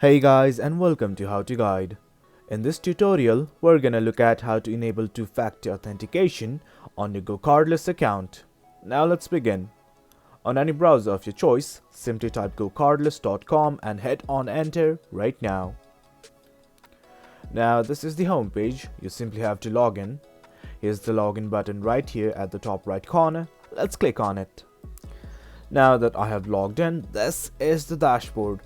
Hey guys, and welcome to How to Guide. In this tutorial, we're gonna look at how to enable two-factor authentication on your GoCardless account. Now let's begin. On any browser of your choice, simply type gocardless.com and hit on enter right now. Now this is the home page. You simply have to log in. Here's the login button right here at the top right corner. Let's click on it. Now that I have logged in, this is the dashboard.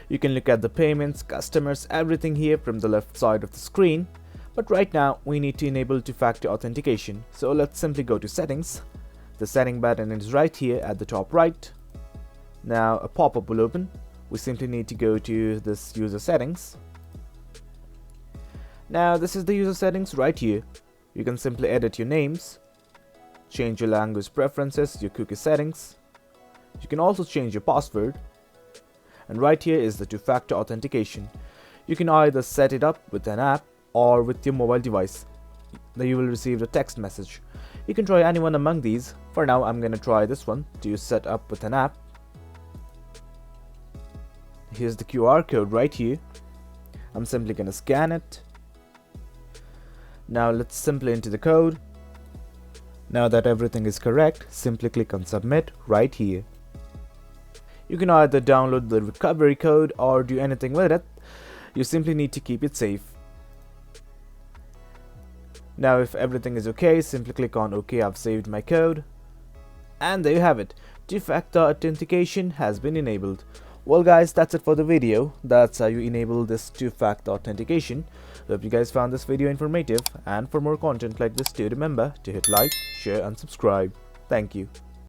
You can look at the payments, customers, everything here from the left side of the screen. But right now we need to enable two-factor authentication. So let's simply go to settings. The setting button is right here at the top right. Now a pop-up will open. We simply need to go to this user settings. Now this is the user settings right here. You can simply edit your names, change your language preferences, your cookie settings. You can also change your password. And right here is the two-factor authentication. You can either set it up with an app or with your mobile device. Then you will receive a text message. You can try any one among these. For now, I'm gonna try this one to set up with an app. Here's the QR code right here. I'm simply gonna scan it. Now let's simply enter the code. Now that everything is correct, simply click on submit right here. You can either download the recovery code or do anything with it. You simply need to keep it safe. Now if everything is okay, simply click on OK, I've saved my code. And there you have it. Two-factor authentication has been enabled. Well guys, that's it for the video. That's how you enable this two-factor authentication. Hope you guys found this video informative, and for more content like this, do remember to hit like, share and subscribe. Thank you.